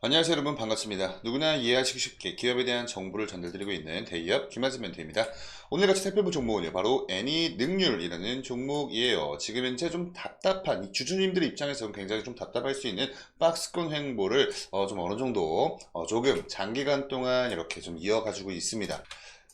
안녕하세요 여러분, 반갑습니다. 누구나 이해하시기 쉽게 기업에 대한 정보를 전달드리고 있는 대기업 김한진 멘토입니다. 오늘 같이 살펴볼 종목은요, 바로 애니능률이라는 종목이에요. 지금 현재 좀 답답한 이 주주님들 입장에서는 굉장히 좀 답답할 수 있는 박스권 횡보를 좀 어느 정도 조금 장기간 동안 이렇게 좀 이어가지고 있습니다.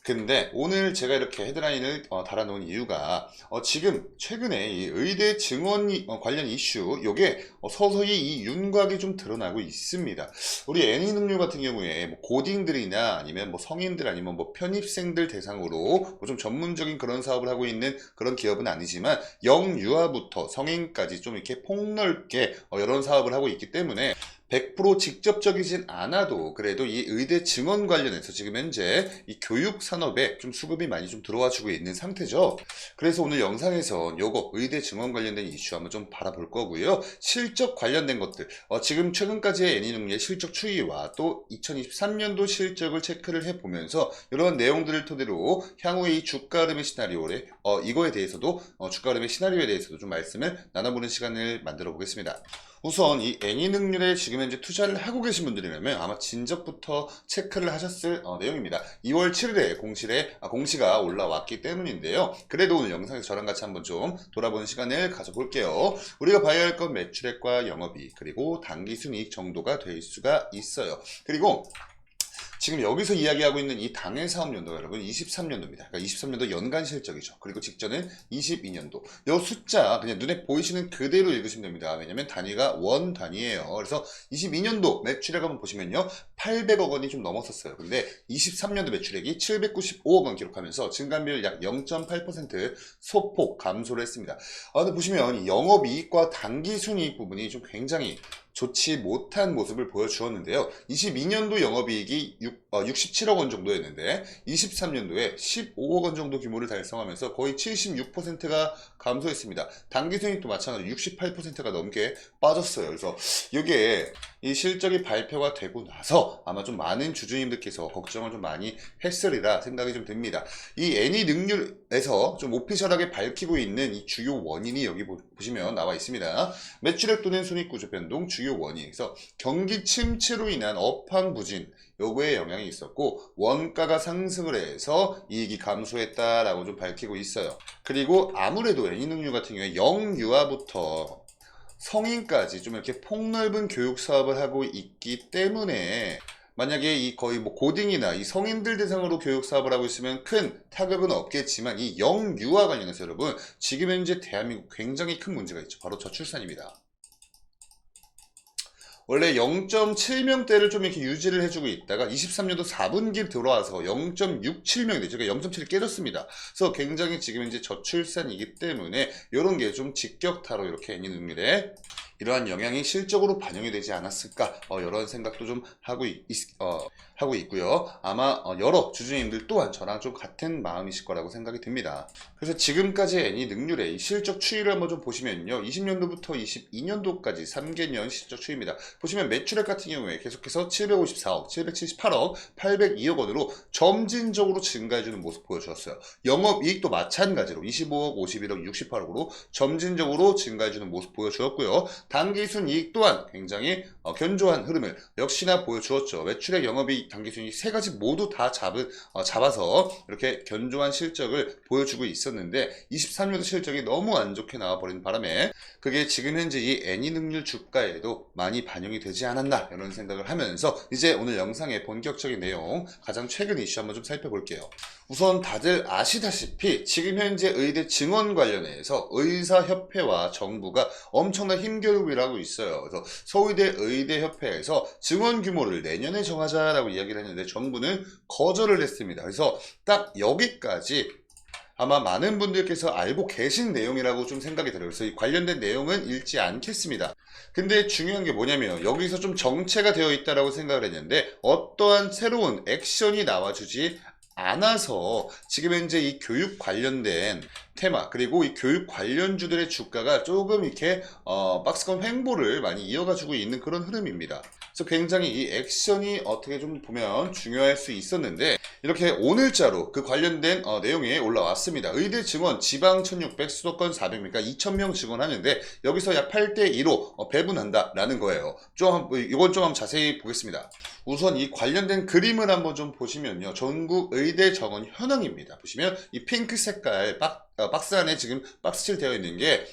근데 오늘 제가 이렇게 헤드라인을 달아놓은 이유가 지금 최근에 이 의대 증원 관련 이슈 요게 서서히 이 윤곽이 좀 드러나고 있습니다. 우리 애니능률 같은 경우에 뭐 고딩들이나 아니면 뭐 성인들 아니면 뭐 편입생들 대상으로 뭐 좀 전문적인 그런 사업을 하고 있는 그런 기업은 아니지만 영유아부터 성인까지 좀 이렇게 폭넓게 이런 사업을 하고 있기 때문에 100% 직접적이진 않아도 그래도 이 의대 증원 관련해서 지금 현재 이 교육 산업에 좀 수급이 많이 좀 들어와 주고 있는 상태죠. 그래서 오늘 영상에서 요거 의대 증원 관련된 이슈 한번 좀 바라볼 거고요. 실적 관련된 것들, 지금 최근까지의 애니능률의 실적 추이와 또 2023년도 실적을 체크를 해보면서 이런 내용들을 토대로 향후의 이 주가 흐름의 시나리오에 이거에 대해서도 주가 흐름의 시나리오에 대해서도 좀 말씀을 나눠보는 시간을 만들어 보겠습니다. 우선 이 애니능률에 지금 현재 투자를 하고 계신 분들이라면 아마 진작부터 체크를 하셨을 내용입니다. 2월 7일에 공시가 올라왔기 때문인데요. 그래도 오늘 영상에서 저랑 같이 한번 좀 돌아보는 시간을 가져볼게요. 우리가 봐야 할 건 매출액과 영업이익 그리고 당기순이익 정도가 될 수가 있어요. 그리고 지금 여기서 이야기하고 있는 이 당해 사업연도가 여러분 23년도입니다. 그러니까 23년도 연간 실적이죠. 그리고 직전은 22년도. 이 숫자 그냥 눈에 보이시는 그대로 읽으시면 됩니다. 왜냐면 단위가 원 단위예요. 그래서 22년도 매출액 한번 보시면요. 800억 원이 좀 넘었었어요. 근데 23년도 매출액이 795억 원 기록하면서 증감비율 약 0.8% 소폭 감소를 했습니다. 근데 보시면 영업이익과 당기순이익 부분이 좀 굉장히 좋지 못한 모습을 보여주었는데요. 22년도 영업이익이 67억 원 정도였는데 23년도에 15억 원 정도 규모를 달성하면서 거의 76%가 감소했습니다. 당기순이익도 마찬가지로 68%가 넘게 빠졌어요. 그래서 이게 이 실적이 발표가 되고 나서 아마 좀 많은 주주님들께서 걱정을 좀 많이 했으리라 생각이 좀 듭니다. 이 애니능률에서 좀 오피셜하게 밝히고 있는 이 주요 원인이 여기 보시면 나와 있습니다. 매출액 또는 순이익구조 변동 주요 원인에서 경기 침체로 인한 업황 부진 요거에 영향이 있었고 원가가 상승을 해서 이익이 감소했다라고 좀 밝히고 있어요. 그리고 아무래도 애니능률 같은 경우에 영유아부터 성인까지 좀 이렇게 폭넓은 교육 사업을 하고 있기 때문에 만약에 이 거의 뭐 고딩이나 이 성인들 대상으로 교육 사업을 하고 있으면 큰 타격은 없겠지만 이 영유아 관련해서 여러분 지금 현재 대한민국 굉장히 큰 문제가 있죠. 바로 저출산입니다. 원래 0.7명대를 좀 이렇게 유지를 해주고 있다가 23년도 4분기 들어와서 0.67명이 되죠. 그러니까 0.7이 깨졌습니다. 그래서 굉장히 지금 이제 저출산이기 때문에 이런 게 좀 직격타로 이렇게 애니능률에 이러한 영향이 실적으로 반영이 되지 않았을까 이런 생각도 좀 하고 있고요. 아마 여러 주주님들 또한 저랑 좀 같은 마음이실 거라고 생각이 듭니다. 그래서 지금까지 애니능률의 실적 추이를 한번 좀 보시면요. 20년도부터 22년도까지 3개년 실적 추이입니다. 보시면 매출액 같은 경우에 계속해서 754억, 778억, 802억 원으로 점진적으로 증가해주는 모습 보여주었어요. 영업이익도 마찬가지로 25억, 51억, 68억으로 점진적으로 증가해주는 모습 보여주었고요. 당기순이익 또한 굉장히 견조한 흐름을 역시나 보여주었죠. 매출액, 영업이익, 당기순이익 세 가지 모두 다 잡아서 이렇게 견조한 실적을 보여주고 있었는데 23년도 실적이 너무 안 좋게 나와버린 바람에 그게 지금 현재 이 애니능률 주가에도 많이 반영이 되지 않았나 이런 생각을 하면서 이제 오늘 영상의 본격적인 내용 가장 최근 이슈 한번 좀 살펴볼게요. 우선 다들 아시다시피 지금 현재 의대 증원 관련해서 의사협회와 정부가 엄청난 힘겨루기를 하고 있어요. 그래서 서울대 의대협회에서 증원 규모를 내년에 정하자라고 이야기를 했는데 정부는 거절을 했습니다. 그래서 딱 여기까지 아마 많은 분들께서 알고 계신 내용이라고 좀 생각이 들어요. 그래서 이 관련된 내용은 읽지 않겠습니다. 근데 중요한 게 뭐냐면 여기서 좀 정체가 되어 있다라고 생각을 했는데 어떠한 새로운 액션이 나와주지 않아서 지금 현재 이 교육 관련된 테마 그리고 이 교육 관련주들의 주가가 조금 이렇게 박스권 횡보를 많이 이어가지고 있는 그런 흐름입니다. 그래서 굉장히 이 액션이 어떻게 좀 보면 중요할 수 있었는데 이렇게 오늘자로 그 관련된 내용이 올라왔습니다. 의대 증원 지방 1600 수도권 400명이니까 2000명 증원하는데 여기서 약 8대2로 배분한다라는 거예요. 이건 좀 한번 자세히 보겠습니다. 우선 이 관련된 그림을 한번 좀 보시면요. 전국 의대 정원 현황입니다. 보시면 이 핑크 색깔 박스 안에 지금 박스칠 되어 있는 게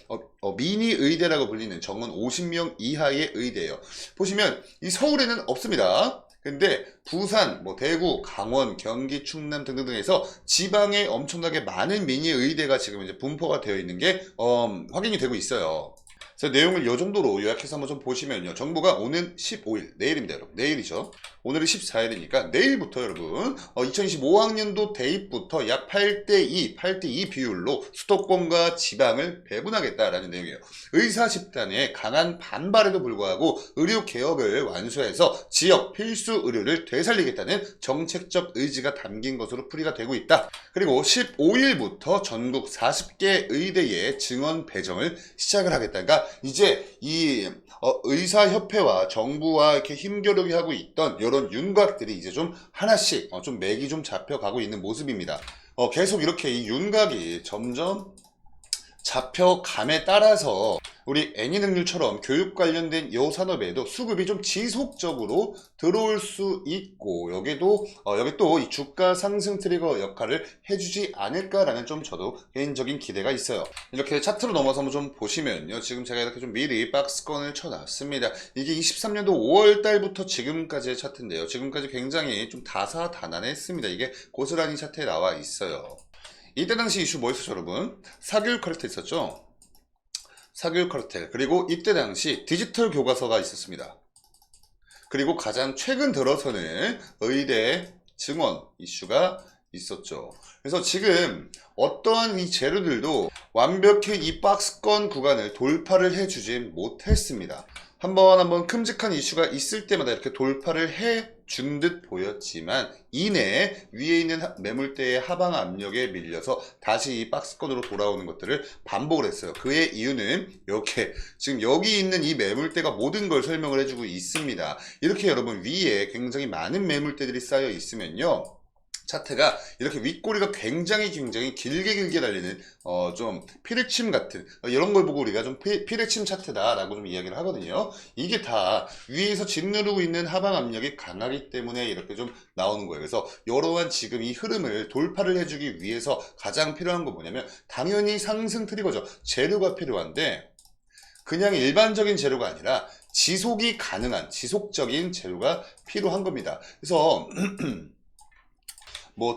미니 의대라고 불리는 정원 50명 이하의 의대예요. 보시면 이 서울에는 없습니다. 근데 부산, 대구, 강원, 경기, 충남 등등등에서 지방에 엄청나게 많은 미니 의대가 지금 이제 분포가 되어 있는 게 확인이 되고 있어요. 그래서 내용을 이 정도로 요약해서 한번 좀 보시면요. 정부가 오는 15일, 내일입니다, 여러분. 내일이죠. 오늘이 14일이니까 내일부터 여러분 2025학년도 대입부터 약 8대2 비율로 수도권과 지방을 배분하겠다라는 내용이에요. 의사 집단의 강한 반발에도 불구하고 의료 개혁을 완수해서 지역 필수 의료를 되살리겠다는 정책적 의지가 담긴 것으로 풀이가 되고 있다. 그리고 15일부터 전국 40개 의대의 증원 배정을 시작을 하겠다. 그러니까 이제 이 의사협회와 정부와 이렇게 힘겨루기 하고 있던 이런 윤곽들이 이제 좀 하나씩 좀 맥이 좀 잡혀가고 있는 모습입니다. 계속 이렇게 이 윤곽이 점점 잡혀감에 따라서 우리 애니능률처럼 교육 관련된 이 산업에도 수급이 좀 지속적으로 들어올 수 있고 여기 또 이 주가 상승 트리거 역할을 해주지 않을까라는 좀 저도 개인적인 기대가 있어요. 이렇게 차트로 넘어서 한번 좀 보시면요. 지금 제가 이렇게 좀 미리 박스권을 쳐놨습니다. 이게 23년도 5월 달부터 지금까지의 차트인데요. 지금까지 굉장히 좀 다사다난했습니다. 이게 고스란히 차트에 나와 있어요. 이때 당시 이슈 뭐 있었죠, 여러분? 사교육 카르텔 있었죠? 사교육 카르텔. 그리고 이때 당시 디지털 교과서가 있었습니다. 그리고 가장 최근 들어서는 의대 증원 이슈가 있었죠. 그래서 지금 어떠한 이 재료들도 완벽히 이 박스권 구간을 돌파를 해주진 못했습니다. 한번 큼직한 이슈가 있을 때마다 이렇게 돌파를 해준 듯 보였지만 이내 위에 있는 매물대의 하방 압력에 밀려서 다시 이 박스권으로 돌아오는 것들을 반복을 했어요. 그의 이유는 이렇게 지금 여기 있는 이 매물대가 모든 걸 설명을 해주고 있습니다. 이렇게 여러분 위에 굉장히 많은 매물대들이 쌓여 있으면요. 차트가 이렇게 윗꼬리가 굉장히 길게 달리는 좀 피레침 같은 이런 걸 보고 우리가 좀 피레침 차트다 라고 좀 이야기를 하거든요. 이게 다 위에서 짓누르고 있는 하방 압력이 강하기 때문에 이렇게 좀 나오는 거예요. 그래서 이러한 지금 이 흐름을 돌파를 해주기 위해서 가장 필요한 건 뭐냐면 당연히 상승 트리거죠. 재료가 필요한데 그냥 일반적인 재료가 아니라 지속이 가능한 지속적인 재료가 필요한 겁니다. 그래서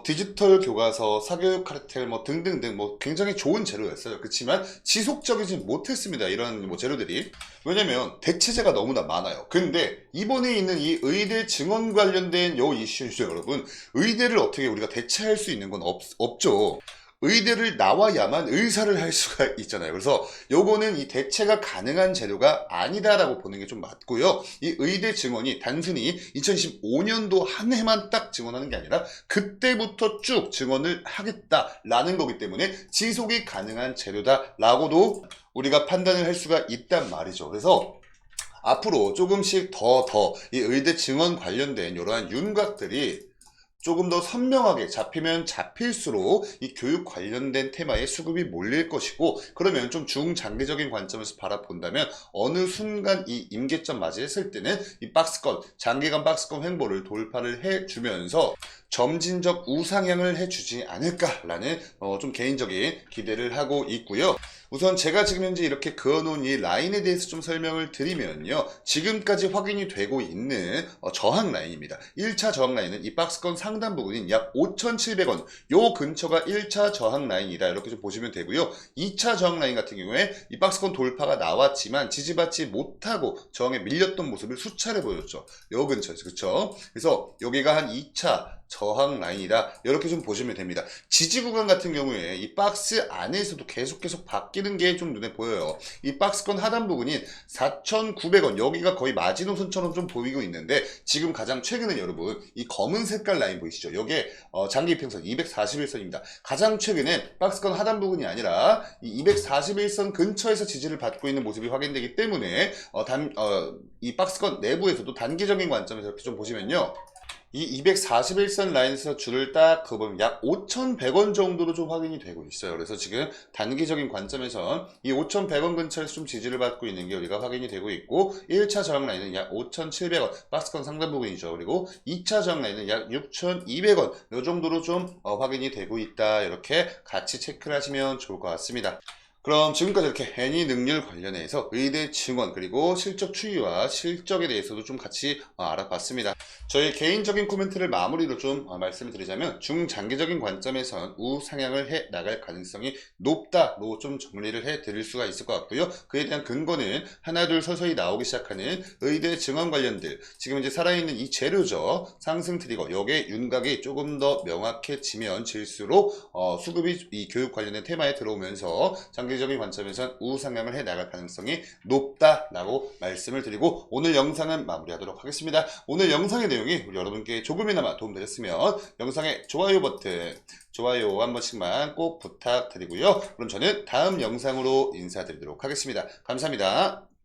디지털 교과서, 사교육 카르텔 등등등 굉장히 좋은 재료였어요. 그렇지만 지속적이지 못했습니다. 이런 재료들이. 왜냐면 대체재가 너무나 많아요. 근데 이번에 있는 이 의대 증원 관련된 요 이슈죠, 여러분. 의대를 어떻게 우리가 대체할 수 있는 건 없죠. 의대를 나와야만 의사를 할 수가 있잖아요. 그래서 요거는 이 대체가 가능한 재료가 아니다라고 보는 게 좀 맞고요. 이 의대 증원이 단순히 2015년도 한 해만 딱 증원하는 게 아니라 그때부터 쭉 증원을 하겠다라는 거기 때문에 지속이 가능한 재료다라고도 우리가 판단을 할 수가 있단 말이죠. 그래서 앞으로 조금씩 더 이 의대 증원 관련된 이러한 윤곽들이 조금 더 선명하게 잡히면 잡힐수록 이 교육 관련된 테마에 수급이 몰릴 것이고 그러면 좀 중장기적인 관점에서 바라본다면 어느 순간 이 임계점 맞이했을 때는 이 박스권, 장기간 박스권 횡보를 돌파를 해주면서 점진적 우상향을 해주지 않을까라는 좀 개인적인 기대를 하고 있고요. 우선 제가 지금 현재 이렇게 그어놓은 이 라인에 대해서 좀 설명을 드리면요. 지금까지 확인이 되고 있는 저항 라인입니다. 1차 저항 라인은 이 박스권 상단 부분인 약 5,700원 요 근처가 1차 저항 라인이다. 이렇게 좀 보시면 되고요. 2차 저항 라인 같은 경우에 이 박스권 돌파가 나왔지만 지지받지 못하고 저항에 밀렸던 모습을 수차례 보였죠. 요 근처에서. 그쵸? 그래서 여기가 한 2차 저항 라인이다. 이렇게 좀 보시면 됩니다. 지지 구간 같은 경우에 이 박스 안에서도 계속 바뀌는 게 좀 눈에 보여요. 이 박스권 하단 부분인 4,900원 여기가 거의 마지노선처럼 좀 보이고 있는데 지금 가장 최근에 여러분 이 검은 색깔 라인 보이시죠? 이게 장기 이평선 241선입니다. 가장 최근에 박스권 하단 부분이 아니라 이 241선 근처에서 지지를 받고 있는 모습이 확인되기 때문에 이 박스권 내부에서도 단기적인 관점에서 이렇게 좀 보시면요. 이 241선 라인에서 줄을 딱 그어보면 약 5,100원 정도로 좀 확인이 되고 있어요. 그래서 지금 단기적인 관점에선 이 5,100원 근처에서 좀 지지를 받고 있는 게 우리가 확인이 되고 있고 1차 저항 라인은 약 5,700원 박스권 상단 부분이죠. 그리고 2차 저항 라인은 약 6,200원 이 정도로 좀 확인이 되고 있다. 이렇게 같이 체크를 하시면 좋을 것 같습니다. 그럼 지금까지 이렇게 애니 능률 관련해서 의대 증원 그리고 실적 추이와 실적에 대해서도 좀 같이 알아봤습니다. 저희 개인적인 코멘트를 마무리로 좀 말씀을 드리자면 중장기적인 관점에선 우상향을 해 나갈 가능성이 높다로 좀 정리를 해 드릴 수가 있을 것 같고요. 그에 대한 근거는 하나둘 서서히 나오기 시작하는 의대 증원 관련들 지금 이제 살아있는 이 재료죠. 상승 트리거 여기에 윤곽이 조금 더 명확해지면 질수록 수급이 이 교육 관련된 테마에 들어오면서 장기적인 관점에선 우상향을 해 나갈 가능성이 높다라고 말씀을 드리고 오늘 영상은 마무리하도록 하겠습니다. 오늘 영상의 내용이 우리 여러분께 조금이나마 도움되셨으면 영상의 좋아요 버튼 좋아요 한 번씩만 꼭 부탁드리고요. 그럼 저는 다음 영상으로 인사드리도록 하겠습니다. 감사합니다.